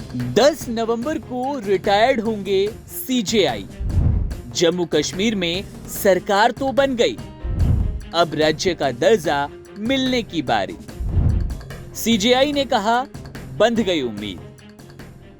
10 नवंबर को रिटायर्ड होंगे सीजेआई। जम्मू कश्मीर में सरकार तो बन गई, अब राज्य का दर्जा मिलने की बारी। सीजेआई ने कहा, बंध गई उम्मीद।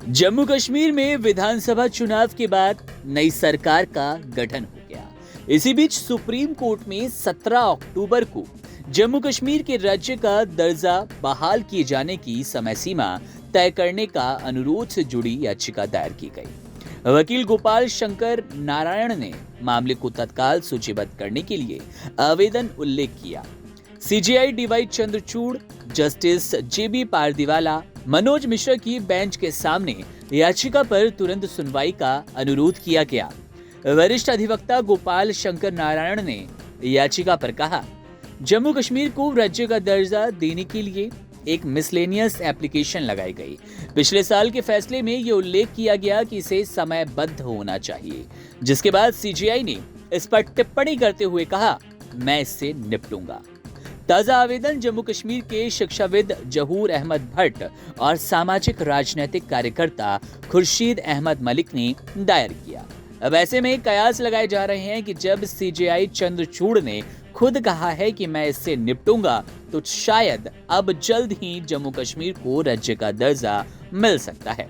जम्मू कश्मीर में विधानसभा चुनाव के बाद नई सरकार का गठन हो गया। इसी बीच सुप्रीम कोर्ट में 17 अक्टूबर को जम्मू कश्मीर के राज्य का दर्जा बहाल किए जाने की समय सीमा तय करने का अनुरोध से जुड़ी याचिका दायर की गई। वकील गोपाल शंकर नारायण ने मामले को तत्काल सूचीबद्ध करने के लिए आवेदन उल्लेख किया। सीजेआई डीवाई चंद्रचूड़, जस्टिस जेबी पारदीवाला, मनोज मिश्रा की बेंच के सामने याचिका पर तुरंत सुनवाई का अनुरोध किया गया। वरिष्ठ अधिवक्ता गोपाल शंकर नारायण ने याचिका पर कहा, जम्मू कश्मीर को राज्य का दर्जा देने के लिए एक मिसलेनियस एप्लीकेशन लगाई गई। पिछले साल के फैसले में यह उल्लेख किया गया कि इसे समयबद्ध होना चाहिए, जिसके बाद सीजेआई ने इस पर टिप्पणी करते हुए कहा, मैं इससे निपटूंगा। ताजा आवेदन जम्मू कश्मीर के शिक्षाविद जहूर अहमद भट्ट और सामाजिक राजनीतिक कार्यकर्ता खुर्शीद अहमद मलिक ने दायर किया। अब ऐसे में कयास लगाए जा रहे हैं कि जब सीजेआई चंद्रचूड़ ने खुद कहा है कि मैं इससे निपटूंगा, तो शायद अब जल्द ही जम्मू कश्मीर को राज्य का दर्जा मिल सकता है।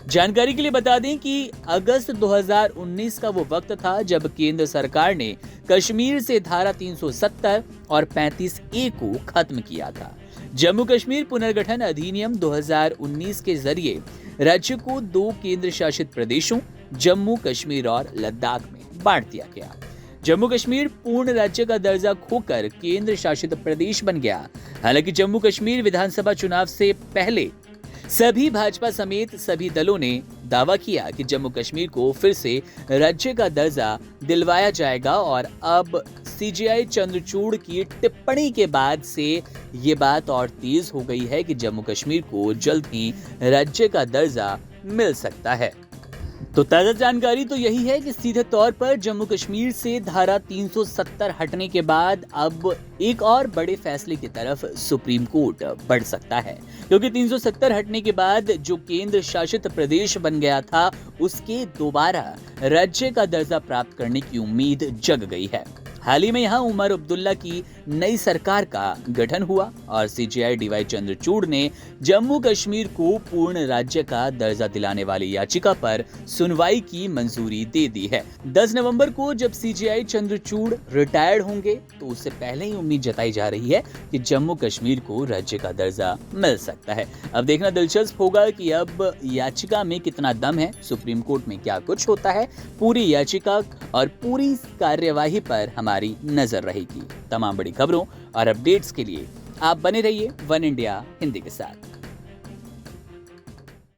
जानकारी के लिए बता दें कि अगस्त 2019 का वो वक्त था जब केंद्र सरकार ने कश्मीर से धारा 370 और 35A को खत्म किया था। जम्मू कश्मीर पुनर्गठन अधिनियम 2019 के जरिए राज्य को 2 केंद्र शासित प्रदेशों जम्मू कश्मीर और लद्दाख में बांट दिया गया। जम्मू कश्मीर पूर्ण राज्य का दर्जा खोकर केंद्र शासित प्रदेश बन गया। हालांकि जम्मू कश्मीर विधानसभा चुनाव से पहले सभी भाजपा समेत सभी दलों ने दावा किया कि जम्मू कश्मीर को फिर से राज्य का दर्जा दिलवाया जाएगा और अब सीजेआई चंद्रचूड़ की टिप्पणी के बाद से ये बात और तेज हो गई है कि जम्मू कश्मीर को जल्द ही राज्य का दर्जा मिल सकता है। तो ताजा जानकारी तो यही है कि सीधे तौर पर जम्मू कश्मीर से धारा 370 हटने के बाद अब एक और बड़े फैसले की तरफ सुप्रीम कोर्ट बढ़ सकता है, क्योंकि 370 हटने के बाद जो केंद्र शासित प्रदेश बन गया था, उसके दोबारा राज्य का दर्जा प्राप्त करने की उम्मीद जग गई है। हाल ही में यहाँ उमर अब्दुल्ला की नई सरकार का गठन हुआ और सीजेआई डीवाई चंद्रचूड़ ने जम्मू कश्मीर को पूर्ण राज्य का दर्जा दिलाने वाली याचिका पर सुनवाई की मंजूरी दे दी है। 10 नवंबर को जब सीजेआई चंद्रचूड़ रिटायर्ड होंगे, तो उससे पहले ही उम्मीद जताई जा रही है कि जम्मू कश्मीर को राज्य का दर्जा मिल सकता है। अब देखना दिलचस्प होगा कि अब याचिका में कितना दम है, सुप्रीम कोर्ट में क्या कुछ होता है। पूरी याचिका और पूरी कार्यवाही पर हमारी नजर रहेगी। तमाम बड़ी खबरों और अपडेट्स के लिए आप बने रहिए वन इंडिया हिंदी के साथ।